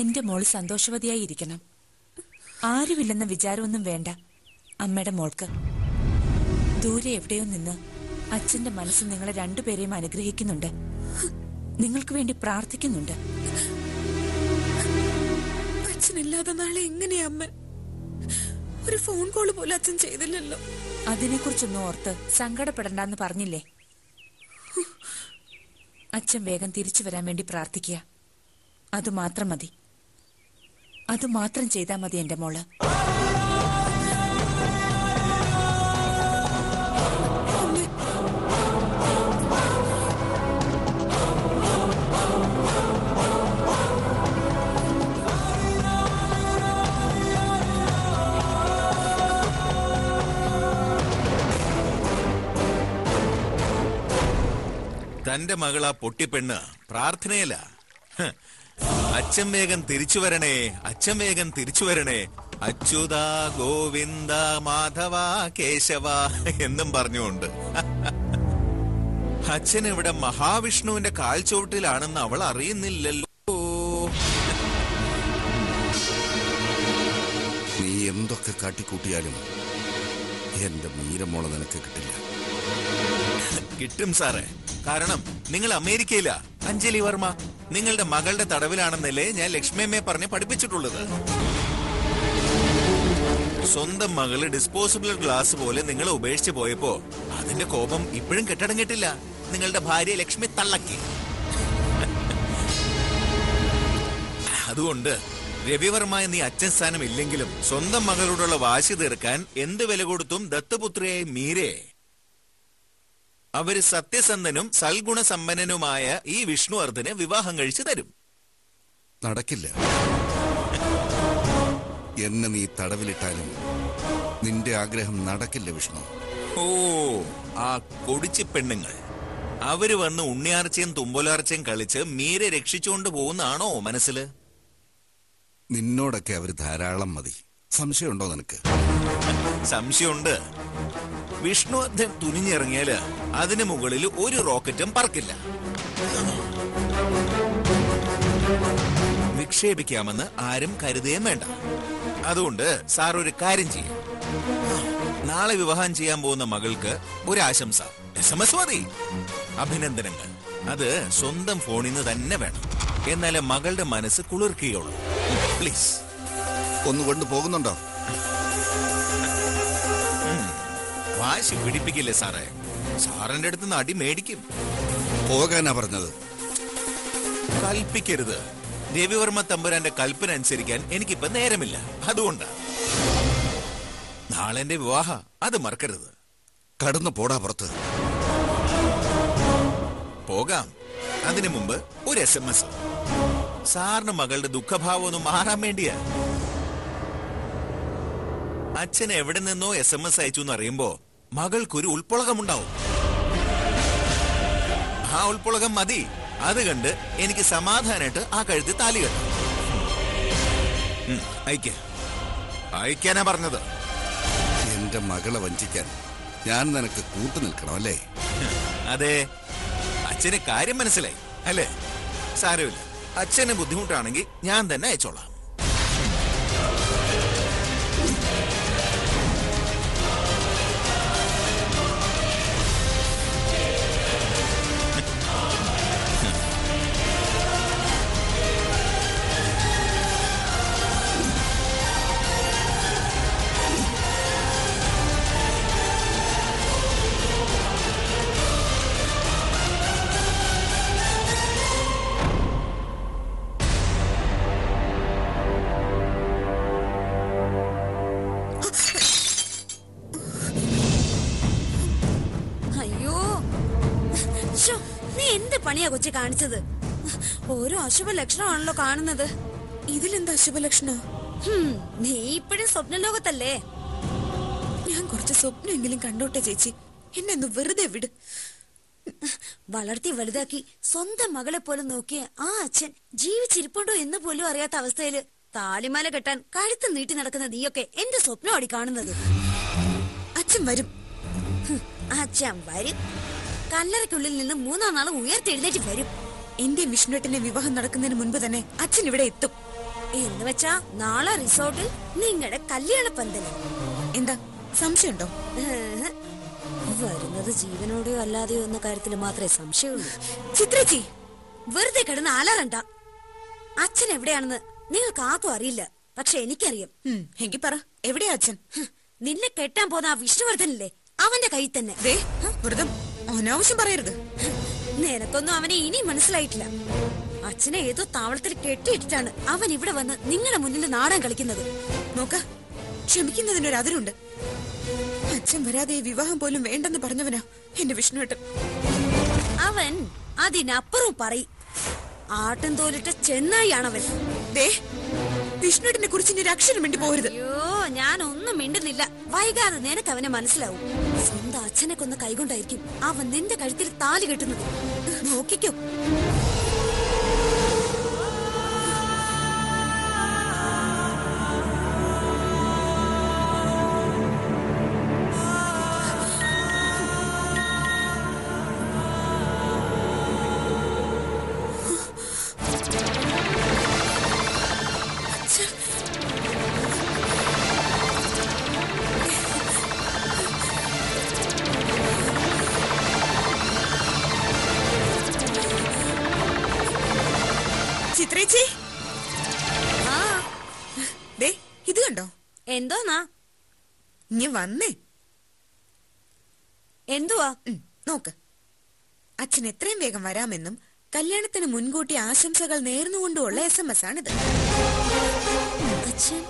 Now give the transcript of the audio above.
എന്റെ മോള് സന്തോഷവതിയായിരിക്കണം. ആരുമില്ലെന്ന വിചാരമൊന്നും വേണ്ട അമ്മയുടെ മോൾക്ക്. ദൂരെ എവിടെയോ നിന്ന് അച്ഛന്റെ മനസ്സ് നിങ്ങളെ രണ്ടുപേരെയും അനുഗ്രഹിക്കുന്നുണ്ട്. നിങ്ങൾക്ക് വേണ്ടി പ്രാർത്ഥിക്കുന്നുണ്ട്. അച്ഛനില്ലാതെ നാളെ എങ്ങനെയാ അമ്മ? ഒരു ഫോൺ കോള് പോലും അച്ഛൻ ചെയ്തില്ലല്ലോ. അതിനെക്കുറിച്ചൊന്നും ഓർത്ത് സങ്കടപ്പെടണ്ടെന്ന് പറഞ്ഞില്ലേ? അച്ഛൻ വേഗം തിരിച്ചു വരാൻ വേണ്ടി പ്രാർത്ഥിക്കുക. അതുമാത്രം മതി. അതുമാത്രം ചെയ്താൽ മതി എന്റെ മോള്. തന്റെ മകളാ പൊട്ടിപ്പെണ്ണ് പ്രാർത്ഥനയില്ല. അച്ഛൻ വേഗം തിരിച്ചു വരണേ, അച്ഛൻ വേഗം തിരിച്ചു വരണേ, അച്യുത ഗോവിന്ദ മാധവ കേശവ എന്നും പറഞ്ഞുകൊണ്ട്. അച്ഛൻ ഇവിടെ മഹാവിഷ്ണുവിന്റെ കാൽച്ചുവട്ടിലാണെന്ന് അവൾ അറിയുന്നില്ലല്ലോ. നീ എന്തൊക്കെ കാട്ടിക്കൂട്ടിയാലും എന്റെ മീരമോളെ നിനക്ക് കിട്ടില്ല. കിട്ടും സാറേ. കാരണം നിങ്ങൾ അമേരിക്കയിലാ. അഞ്ജലി വർമ്മ നിങ്ങളുടെ മകളുടെ തടവിലാണെന്നല്ലേ ഞാൻ ലക്ഷ്മിയമ്മയെ പറഞ്ഞ് പഠിപ്പിച്ചിട്ടുള്ളത്. സ്വന്തം മകള് ഡിസ്പോസിബിൾ ഗ്ലാസ് പോലെ നിങ്ങളെ ഉപേക്ഷിച്ച് പോയപ്പോ അതിന്റെ കോപം ഇപ്പോഴും കെട്ടടങ്ങിയിട്ടില്ല. നിങ്ങളുടെ ഭാര്യ ലക്ഷ്മി തള്ളക്കി. അതുകൊണ്ട് രവിവർമ്മ എന്നീ അച്ഛൻ സ്ഥാനം ഇല്ലെങ്കിലും സ്വന്തം മകളോടുള്ള വാശി തീർക്കാൻ എന്ത് വില കൊടുത്തും ദത്തുപുത്രിയായ മീരെ അവര് സത്യസന്ധനും സൽഗുണസമ്പന്നനുമായ ഈ വിഷ്ണുവർദ്ധനെ വിവാഹം കഴിച്ചു തരും. നടക്കില്ല. എന്നെ നീ തടവിലിട്ടാലും നിന്റെ ആഗ്രഹം നടക്കില്ല വിഷ്ണു. ഓ, ആ കൊടിച്ചി പെണ്ണുങ്ങൾ അവര് വന്ന് ഉണ്ണിയാർച്ചയും തുമ്പലാർച്ചയും കളിച്ച് മീരെ രക്ഷിച്ചുകൊണ്ട് പോകുന്നാണോ മനസ്സില്? നിന്നോടൊക്കെ അവര് ധാരാളം മതി. സംശയമുണ്ടോ നിനക്ക്? സംശയമുണ്ട്. വിഷ്ണുവർദ്ധൻ തുനിഞ്ഞിറങ്ങിയാല് അതിനു മുകളിൽ ഒരു റോക്കറ്റും പറക്കില്ല. വിക്ഷേപിക്കാമെന്ന് ആരും കരുതുകയും വേണ്ട. അതുകൊണ്ട് സാർ ഒരു കാര്യം ചെയ്യും. നാളെ വിവാഹം ചെയ്യാൻ പോകുന്ന മകൾക്ക് ഒരു ആശംസ SMS മതി. അഭിനന്ദനങ്ങൾ അത് സ്വന്തം ഫോണിൽ നിന്ന് തന്നെ വേണം. എന്നാലേ മകളുടെ മനസ്സ് കുളിർക്കുകയുള്ളൂ. പ്ലീസ്. ഒന്ന് കൊണ്ടു പോകുന്നുണ്ടോ? വാശി പിടിപ്പിക്കില്ലേ സാറേ? സാറിന്റെ അടുത്ത് നിന്ന് അടി മേടിക്കും. പോകാനാ പറഞ്ഞത്. കൽപ്പിക്കരുത്. രവിവർമ്മ തമ്പുരാന്റെ കൽപ്പന അനുസരിക്കാൻ എനിക്കിപ്പോ നേരമില്ല. അതുകൊണ്ടാ. നാളെ എന്റെ വിവാഹ, അത് മറക്കരുത്. കടന്നു പോടാ പുറത്ത്. പോകാം. അതിനു മുമ്പ് ഒരു SMS. സാറിന് മകളുടെ ദുഃഖഭാവം ഒന്ന് മാറാൻ വേണ്ടിയാ. അച്ഛൻ എവിടെ നിന്നോ SMS അയച്ചു എന്ന് അറിയുമ്പോ മകൾക്കൊരു ഉൾപ്പൊളകമുണ്ടാവും. ആ ഉൾപ്പൊളകം മതി. അത് കണ്ട് എനിക്ക് സമാധാനായിട്ട് ആ കഴുത്തിൽ താലി കെട്ടാം. അയക്കാനാ പറഞ്ഞത്. എന്റെ മകളെ വഞ്ചിക്കാൻ ഞാൻ നിനക്ക് കൂട്ടു നിൽക്കണം അല്ലേ? അതെ. അച്ഛന് കാര്യം മനസ്സിലായി അല്ലേ? സാരമില്ല. അച്ഛന് ബുദ്ധിമുട്ടാണെങ്കിൽ ഞാൻ തന്നെ അയച്ചോളാം. പണിയാ കൊച്ചി കാണിച്ചത്. ഓരോ അശുഭ ലക്ഷണമാണല്ലോ കാണുന്നത്. ഇതിലെന്താ അശുഭ ലക്ഷണം? നീ ഇപ്പോഴും സ്വപ്നലോകത്തല്ലേ? ഞാൻ കുറച്ച് സ്വപ്നമെങ്കിലും കണ്ടോട്ടെ ചേച്ചി. എന്നെ ഒന്ന് വെറുതെ വിട്. വളർത്തി വലുതാക്കി സ്വന്തം മകളെ പോലെ നോക്കിയ ആ അച്ഛൻ ജീവിച്ചിരിപ്പുണ്ടോ എന്ന് പോലും അറിയാത്ത അവസ്ഥയില് താലിമാല കെട്ടാൻ കഴുത്ത് നീട്ടി നടക്കുന്ന നീയൊക്കെ എന്റെ സ്വപ്നമാടി കാണുന്നത്. അച്ഛൻ വരും. അച്ഛൻ വരും. കല്ലറയ്ക്കുള്ളിൽ നിന്ന് 3-ആം നാൾ ഉയർത്തെഴുന്നേറ്റ് വരും. എന്റെ വിഷ്ണുവേട്ടന്റെ വിവാഹം നടക്കുന്നതിന് മുൻപ് തന്നെ അച്ഛൻ ഇവിടെ എത്തും. എന്ന് വെച്ചാ നാളെ റിസോർട്ടിൽ നിങ്ങളുടെ കല്യാണ പന്തല്. എന്താ സംശയമുണ്ടോ? വരുന്നത് ജീവനോടെയോ അല്ലാതെയോ എന്ന കാര്യത്തിൽ മാത്രമേ സംശയമുള്ളൂ. ചിത്രേച്ചി വെറുതെ കിടന്ന് അലറണ്ട. അച്ഛൻ എവിടെയാണെന്ന് നിങ്ങൾക്ക് ആർക്കും അറിയില്ല, പക്ഷെ എനിക്കറിയാം. എങ്കി പറ, എവിടെയാ അച്ഛൻ? നിന്നെ കെട്ടാൻ പോന്ന ആ വിഷ്ണുവർദ്ധനല്ലേ, അവന്റെ കയ്യിൽ തന്നെ. വെറുതെ അനാവശ്യം പറയരുത്. നിനക്കൊന്നും അവനെ ഇനി മനസ്സിലായിട്ടില്ല. അച്ഛനെ ഏതോ താവളത്തിൽ കെട്ടിയിട്ടിട്ടാണ് അവൻ ഇവിടെ വന്ന് നിങ്ങളുടെ മുന്നിൽ നാടൻ കളിക്കുന്നത്. നോക്ക, ക്ഷമിക്കുന്നതിനൊരു അതിരുണ്ട്. അച്ഛൻ വരാതെ വിവാഹം പോലും വേണ്ടെന്ന് പറഞ്ഞവനാ എന്റെ വിഷ്ണുവേട്ടൻ. അവൻ അതിനപ്പുറം പറയും. ആട്ടും തോലിട്ട ചെന്നായിയാണവൻ. വിഷ്ണുവേട്ടനെ കുറിച്ച് ഇനി ഒരു അക്ഷരം വേണ്ടി പോരുത്. അയ്യോ, ഞാൻ ഒന്നും മിണ്ടുന്നില്ല. വൈകാതെ നിനക്ക് അവനെ മനസ്സിലാവും. സ്വന്തം അച്ഛനെ കൊന്ന കൈകൊണ്ടായിരിക്കും അവൻ നിന്റെ കഴുത്തിൽ താലി കെട്ടുന്നത്. നോക്കിക്കോ. ചിത്രേച്ചി, ആ ഇത് കണ്ടോ? എന്തോന്നാ? ഇനി വന്നേ. എന്തുവാ? നോക്ക്, അച്ഛൻ എത്രയും വേഗം വരാമെന്നും കല്യാണത്തിന് മുൻകൂട്ടി ആശംസകൾ നേർന്നുകൊണ്ടുള്ള SMS ആണിത്. അച്ഛൻ